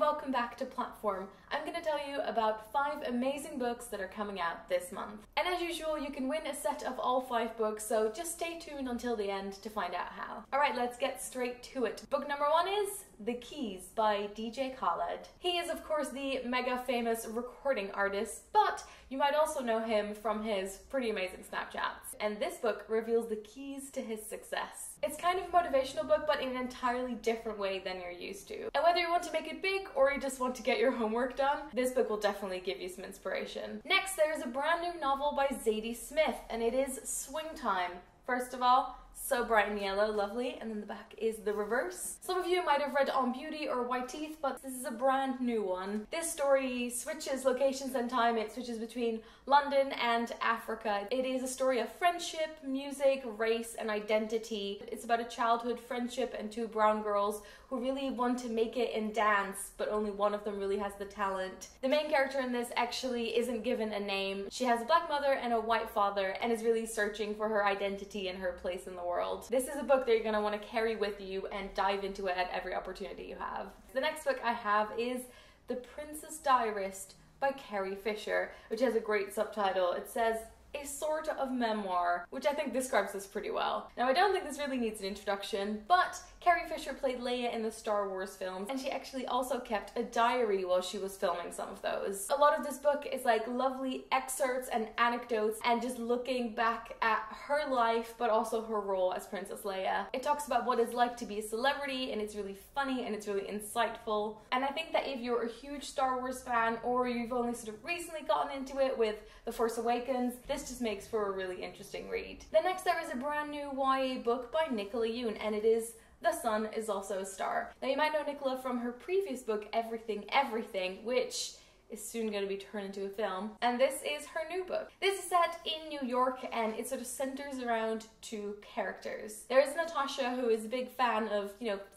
welcome back to Platform. I'm going to tell you about 5 amazing books that are coming out this month. And as usual, you can win a set of all 5 books, so just stay tuned until the end to find out how. Alright, let's get straight to it. Book number 1 is The Keys by DJ Khaled. He is of course the mega famous recording artist, but you might also know him from his pretty amazing Snapchats. And this book reveals the keys to his success. It's kind of a motivational book, but in an entirely different way than you're used to. And whether you want to make it big or you just want to get your homework done, this book will definitely give you some inspiration. Next, there's a brand new novel by Zadie Smith, and it is Swing Time. First of all, so bright and yellow, lovely, and then the back is the reverse. Some of you might have read On Beauty or White Teeth, but this is a brand new one. This story switches locations and time. It switches between London and Africa. It is a story of friendship, music, race, and identity. It's about a childhood friendship and 2 brown girls who really want to make it in dance, but only one of them really has the talent. The main character in this actually isn't given a name. She has a black mother and a white father and is really searching for her identity and her place in the world. This is a book that you're going to want to carry with you and dive into it at every opportunity you have. The next book I have is The Princess Diarist by Carrie Fisher, which has a great subtitle. It says, a sort of memoir, which I think describes this pretty well. Now, I don't think this really needs an introduction, but Carrie Fisher played Leia in the Star Wars films, and she actually also kept a diary while she was filming some of those. A lot of this book is like lovely excerpts and anecdotes and just looking back at her life, but also her role as Princess Leia. It talks about what it's like to be a celebrity, and it's really funny and it's really insightful. And I think that if you're a huge Star Wars fan, or you've only sort of recently gotten into it with The Force Awakens, this just makes for a really interesting read. Then next there is a brand new YA book by Nicola Yoon, and it is The Sun Is Also a Star. Now, you might know Nicola from her previous book, Everything Everything, which is soon going to be turned into a film, and this is her new book. This is set in New York, and it sort of centers around 2 characters. There's Natasha, who is a big fan of,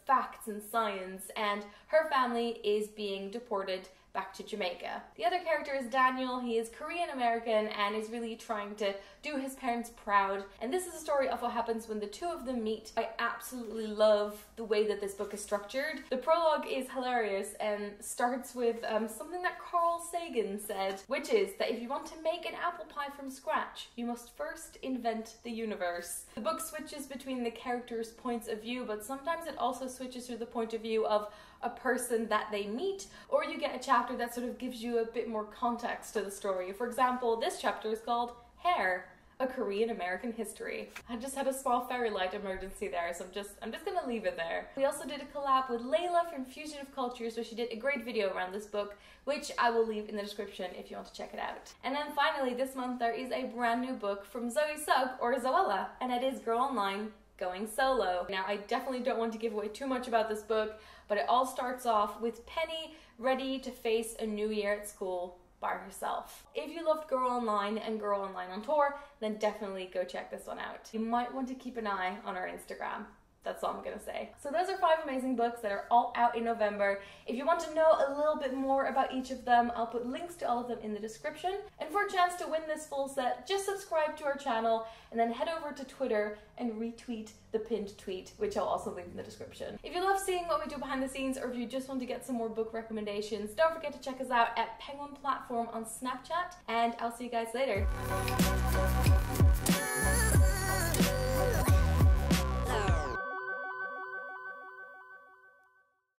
facts and science, and her family is being deported back to Jamaica. The other character is Daniel. He is Korean American and is really trying to do his parents proud. And this is a story of what happens when the 2 of them meet. I absolutely love the way that this book is structured. The prologue is hilarious and starts with something that Carl Sagan said, which is that if you want to make an apple pie from scratch, you must first invent the universe. The book switches between the characters' points of view, but sometimes it also switches to the point of view of a person that they meet, or you get a chapter that sort of gives you a bit more context to the story. For example, this chapter is called Hair, a Korean American History. I just had a small fairy light emergency there, so I'm just gonna leave it there. We also did a collab with Layla from Fugitive Cultures, where she did a great video around this book, which I will leave in the description if you want to check it out. And then finally, this month there is a brand new book from Zoe Sugg, or Zoella, and it is Girl Online Going Solo. Now, I definitely don't want to give away too much about this book, but it all starts off with Penny ready to face a new year at school by herself. If you loved Girl Online and Girl Online on Tour, then definitely go check this one out. You might want to keep an eye on our Instagram. That's all I'm gonna say. So those are 5 amazing books that are all out in November. If you want to know a little bit more about each of them, I'll put links to all of them in the description. And for a chance to win this full set, just subscribe to our channel and then head over to Twitter and retweet the pinned tweet, which I'll also leave in the description. If you love seeing what we do behind the scenes, or if you just want to get some more book recommendations, don't forget to check us out at Penguin Platform on Snapchat, and I'll see you guys later.